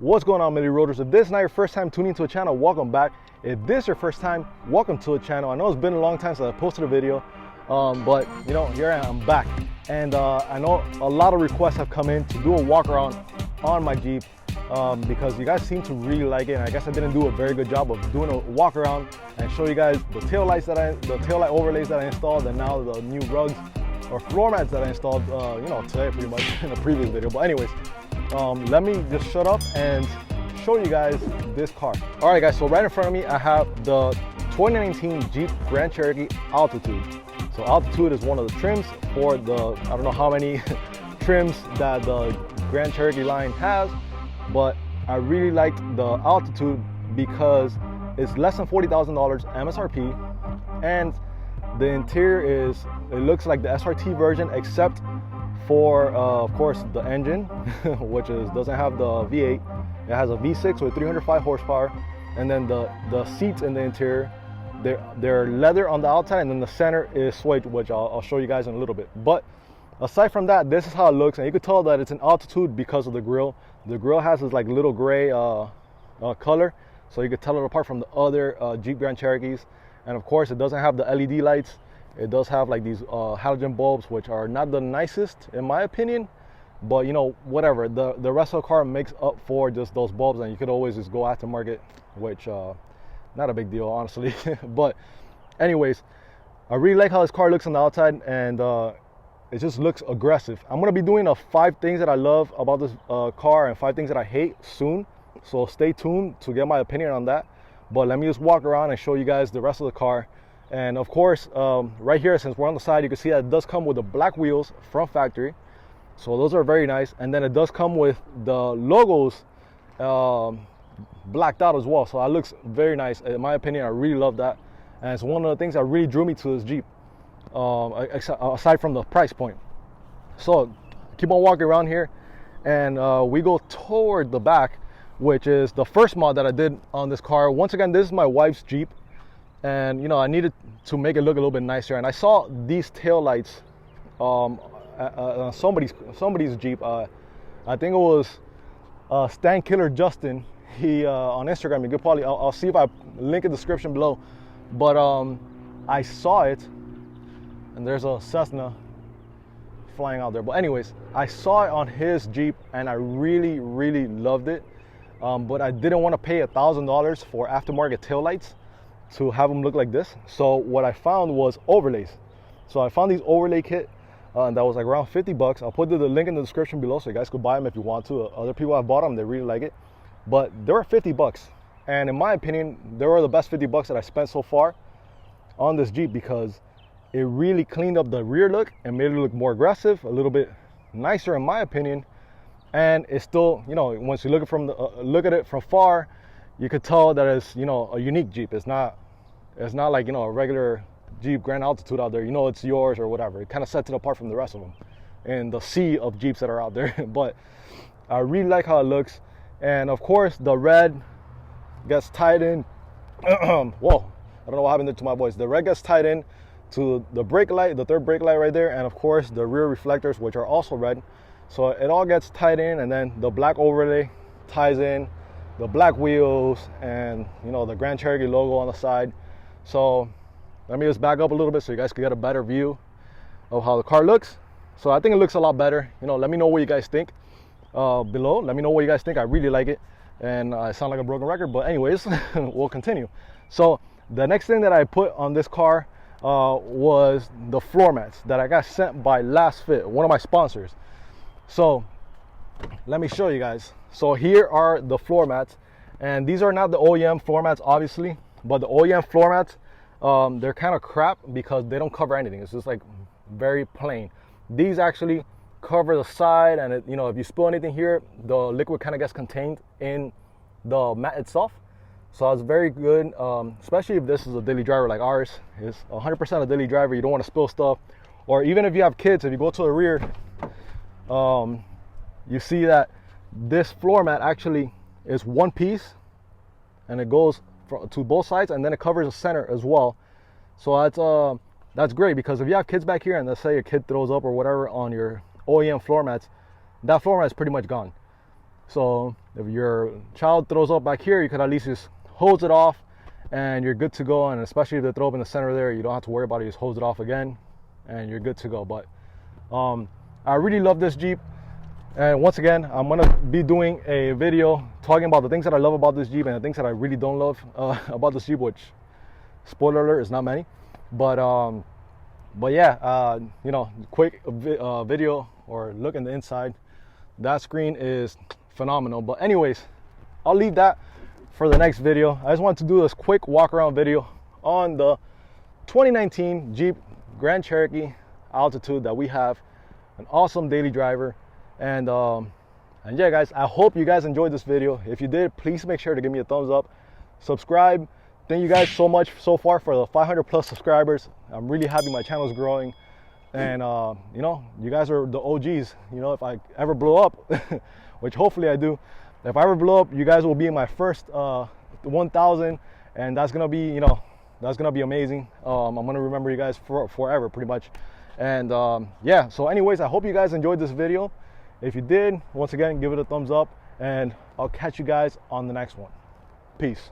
What's going on, Millie Roaders? If this is not your first time tuning to a channel, welcome back. If this is your first time, welcome to a channel. I know it's been a long time since I posted a video, but you know, here I am, I'm back. And I know a lot of requests have come in to do a walk around on my Jeep because you guys seem to really like it. And I guess I didn't do a very good job of doing a walk around and show you guys the tail light overlays that I installed, and now the new rugs or floor mats that I installed, you know, today pretty much in a previous video. But anyways, let me just shut up and show you guys this car. All right, guys, so right in front of me, I have the 2019 Jeep Grand Cherokee Altitude. So Altitude is one of the trims for the, I don't know how many trims that the Grand Cherokee line has, but I really liked the Altitude because it's less than $40,000 MSRP, and the interior is, it looks like the SRT version, except for of course the engine which doesn't have the V8. It has a V6 with 305 horsepower, and then the seats in the interior, they're leather on the outside, and then the center is suede, which I'll show you guys in a little bit. But aside from that, this is how it looks, and you could tell that it's an Altitude because of the grille. The grille has this like little gray color, so you could tell it apart from the other Jeep Grand Cherokees. And of course, it doesn't have the LED lights. It does have like these halogen bulbs, which are not the nicest in my opinion, but you know, whatever. The rest of the car makes up for just those bulbs, and you could always just go aftermarket, which not a big deal, honestly. But anyways, I really like how this car looks on the outside, and it just looks aggressive. I'm gonna be doing 5 things that I love about this car and 5 things that I hate soon, so stay tuned to get my opinion on that. But let me just walk around and show you guys the rest of the car. And of course, right here, since we're on the side, you can see that it does come with the black wheels from factory, so those are very nice. And then it does come with the logos blacked out as well, so that looks very nice. In my opinion, I really love that, and it's one of the things that really drew me to this Jeep, aside from the price point. So keep on walking around here, and we go toward the back, which is the first mod that I did on this car. Once again, this is my wife's Jeep, and you know, I needed to make it look a little bit nicer, and I saw these tail lights somebody's Jeep. I think it was Stan Killer Justin. He on Instagram. You could probably, I'll see if I link in the description below. But I saw it, and there's a Cessna flying out there. But anyways, I saw it on his Jeep, and I really loved it. But I didn't want to pay $1,000 for aftermarket taillights to have them look like this. So what I found was overlays. So I found these overlay kit that was like around 50 bucks. I'll put the link in the description below so you guys could buy them if you want to. Other people have bought them, they really like it. But they were 50 bucks. And in my opinion, they were the best 50 bucks that I spent so far on this Jeep, because it really cleaned up the rear look and made it look more aggressive, a little bit nicer in my opinion. And it's still, you know, once you look at it from far, you could tell that it's, you know, a unique Jeep. It's not like, you know, a regular Jeep Grand Altitude out there. You know, it's yours or whatever. It kind of sets it apart from the rest of them in the sea of Jeeps that are out there. But I really like how it looks. And of course, the red gets tied in. Whoa, I don't know what happened there to my voice. The red gets tied in to the brake light, the third brake light right there, and of course the rear reflectors, which are also red. So it all gets tied in, and then the black overlay ties in the black wheels, and you know, the Grand Cherokee logo on the side. So let me just back up a little bit so you guys can get a better view of how the car looks. So I think it looks a lot better. You know, let me know what you guys think below. Let me know what you guys think. I really like it, and I sound like a broken record, but anyways, we'll continue. So the next thing that I put on this car was the floor mats that I got sent by Last Fit, one of my sponsors. So let me show you guys. So here are the floor mats, and these are not the OEM floor mats obviously, but the OEM floor mats, they're kind of crap because they don't cover anything. It's just like very plain. These actually cover the side, and it, you know, if you spill anything here, the liquid kind of gets contained in the mat itself. So it's very good, especially if this is a daily driver like ours. It's 100% a daily driver. You don't want to spill stuff, or even if you have kids, if you go to the rear, you see that this floor mat actually is one piece, and it goes to both sides, and then it covers the center as well. So that's great, because if you have kids back here, and let's say a kid throws up or whatever on your OEM floor mats, that floor mat is pretty much gone. So if your child throws up back here, you could at least just hose it off and you're good to go. And especially if they throw up in the center there, you don't have to worry about it. You just hose it off again and you're good to go. But I really love this Jeep. And once again, I'm gonna be doing a video talking about the things that I love about this Jeep and the things that I really don't love about this Jeep, which, spoiler alert, is not many. But yeah, you know, quick video or look in the inside. That screen is phenomenal. But anyways, I'll leave that for the next video. I just wanted to do this quick walk around video on the 2019 Jeep Grand Cherokee Altitude that we have. An awesome daily driver. And yeah, guys, I hope you guys enjoyed this video. If you did, please make sure to give me a thumbs up, subscribe. Thank you guys so much so far for the 500 plus subscribers. I'm really happy my channel is growing. And you know, you guys are the OGs. You know, if I ever blow up, which hopefully I do, if I ever blow up, you guys will be in my first 1,000, and that's gonna be, you know, that's gonna be amazing. I'm gonna remember you guys forever, pretty much. And yeah, so anyways, I hope you guys enjoyed this video. If you did, once again, give it a thumbs up, and I'll catch you guys on the next one. Peace.